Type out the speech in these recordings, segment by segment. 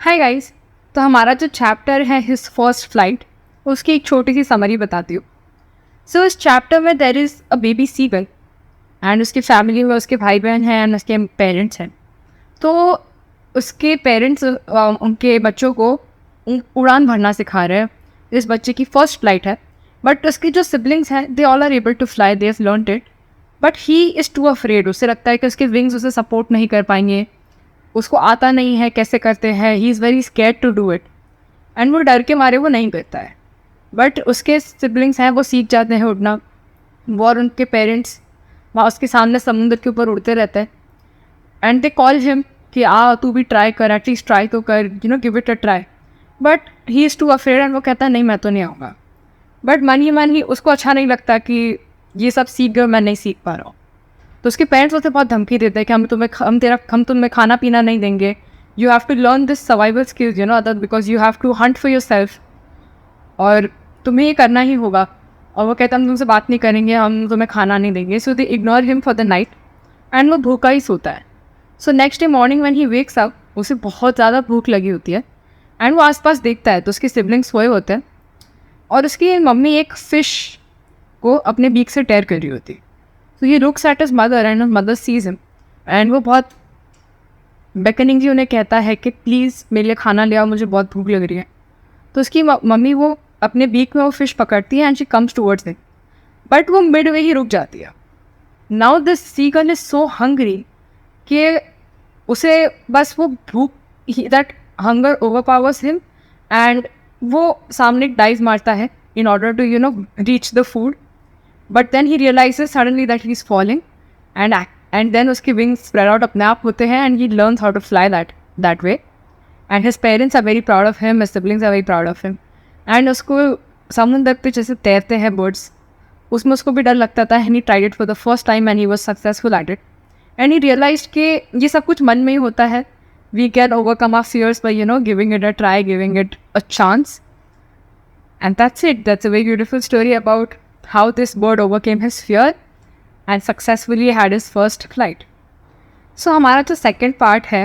Hi guys. तो हमारा जो चैप्टर है हिज फर्स्ट फ्लाइट, उसकी एक छोटी सी समरी बताती हूँ। सो इस चैप्टर में there is a baby seagull and उसकी फैमिली में उसके भाई बहन हैं एंड उसके पेरेंट्स हैं। तो उसके पेरेंट्स उनके बच्चों को उड़ान भरना सिखा रहे हैं। इस बच्चे की फर्स्ट फ्लाइट है, बट उसके जो सिबलिंग्स हैं they all are able to fly, they have learned it, but he is too afraid. उसे लगता है कि उसके विंग्स उसे सपोर्ट नहीं कर पाएंगे, उसको आता नहीं है कैसे करते हैं, he is very scared to do it and वो डर के मारे वो नहीं करता है। बट उसके सिबलिंग्स हैं वो सीख जाते हैं उड़ना। वो और उनके पेरेंट्स वहाँ उसके सामने समुद्र के ऊपर उड़ते रहते हैं एंड दे कॉल हिम कि तू भी ट्राई कर, एटलीस्ट ट्राई तो कर, give it a try. But he is too afraid and वो कहता है नहीं मैं तो नहीं आऊँगा। बट मन ही उसको अच्छा नहीं लगता कि ये सब सीख गए, मैं नहीं सीख पा रहा हूँ। तो उसके पेरेंट्स उसे बहुत धमकी देते हैं कि हम तुम्हें खाना पीना नहीं देंगे, you have to learn this survival skills other because you have to hunt for yourself, और तुम्हें ये करना ही होगा। और वो कहता है हम तुमसे बात नहीं करेंगे, हम तुम्हें खाना नहीं देंगे। So they ignore him for the night and वो भूखा ही सोता है। So next day morning when he wakes up, उसे बहुत ज़्यादा भूख लगी होती है एंड वो आसपास देखता है तो उसके सिबलिंग्स सोए होते हैं और उसकी मम्मी एक फ़िश को अपने बीक से टेयर कर रही होती है। तो ये looks at his mother and mother sees him and वो बहुत बेकनिंगली उन्हें कहता है कि प्लीज़ मेरे लिए खाना ले आओ, मुझे बहुत भूख लग रही है। तो उसकी मम्मी वो अपने बीक में वो फिश पकड़ती है and she comes towards him, but वो मिड वे ही रुक जाती है। Now this seagull is so hungry कि उसे बस वो भूख, that hunger overpowers him and वो सामने डाइव मारता है in order to reach the food. But then he realizes suddenly that he is falling and then उसके विंग्स स्प्रेड आउट अपने आप होते हैं and he learns how to fly that way and his parents are very proud of him, his siblings are very proud of him. And उसको समुद्र पे जैसे तैरते हैं बर्ड्स, उसमें उसको भी डर लगता था and he tried it for the first time and he was successful at it and he realized कि ये सब कुछ मन में ही होता है। We can overcome our fears by giving it a try, giving it a chance. And that's it. That's a very beautiful story about how this bird overcame his fear and successfully had his first flight. So हमारा जो second part है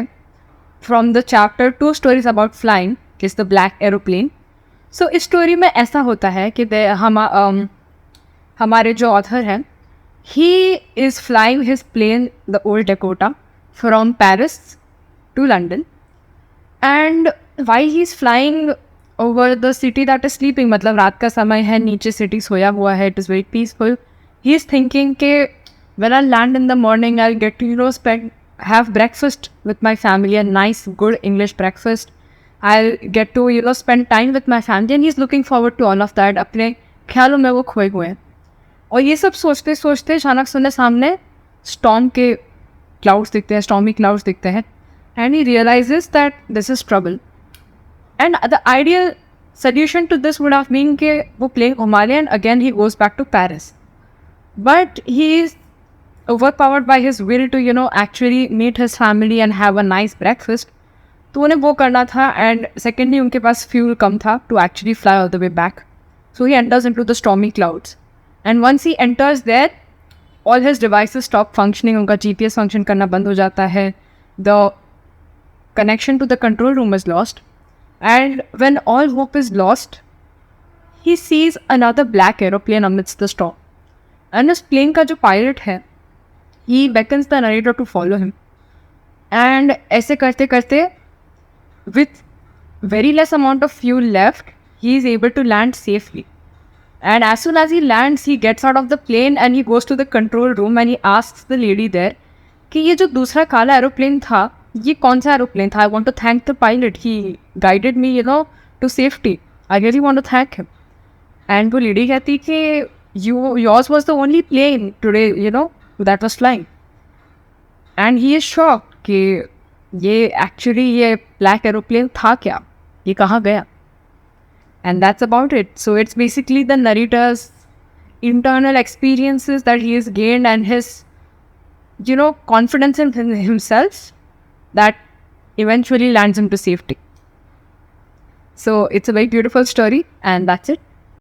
from the chapter 2 stories about flying is the black aeroplane. So इस story में ऐसा होता है कि हमारे जो author हैं, he is flying his plane, the old Dakota, from Paris to London. And while he is flying over the city that is sleeping, मतलब रात का समय है, नीचे सिटी सोया हुआ है, it is very peaceful. He is thinking कि when I land in the morning, I'll get to have breakfast with my family, a nice good English breakfast. I'll get to spend time with my family, and he's looking forward to all of that. अपने ख्यालों में वो खोए हुए हैं और ये सब सोचते सोचते अचानक सुने सामने storm के clouds दिखते हैं, stormy clouds दिखते हैं, and he realizes that this is trouble. And the ideal solution to this would have been कि वो plane घुमा ले and again he goes back to Paris. But he is overpowered by his will to actually meet his family and have a nice breakfast. तो उन्हें वो करना था and secondly उनके पास fuel कम था to actually fly all the way back. So he enters into the stormy clouds. And once he enters there, all his devices stop functioning. उनका GPS function करना बंद हो जाता है. The connection to the control room is lost. And when all hope is lost, he sees another black aeroplane amidst the storm. And this plane का जो pilot है, he beckons the narrator to follow him. And ऐसे करते करते, with very less amount of fuel left, he is able to land safely. And as soon as he lands, he gets out of the plane and he goes to the control room and he asks the lady there कि ये जो दूसरा काला aeroplane था, ये कौन सा aeroplane था? I want to thank the pilot. He guided me, to safety. I really want to thank him. And वो लेडी कहती कि yours was the only plane today, that was flying. And he is shocked कि ये black aeroplane था क्या? ये कहाँ गया? And that's about it. So it's basically the narrator's internal experiences that he has gained and his, confidence in himself that eventually lands him to safety. So it's a very beautiful story, and that's it.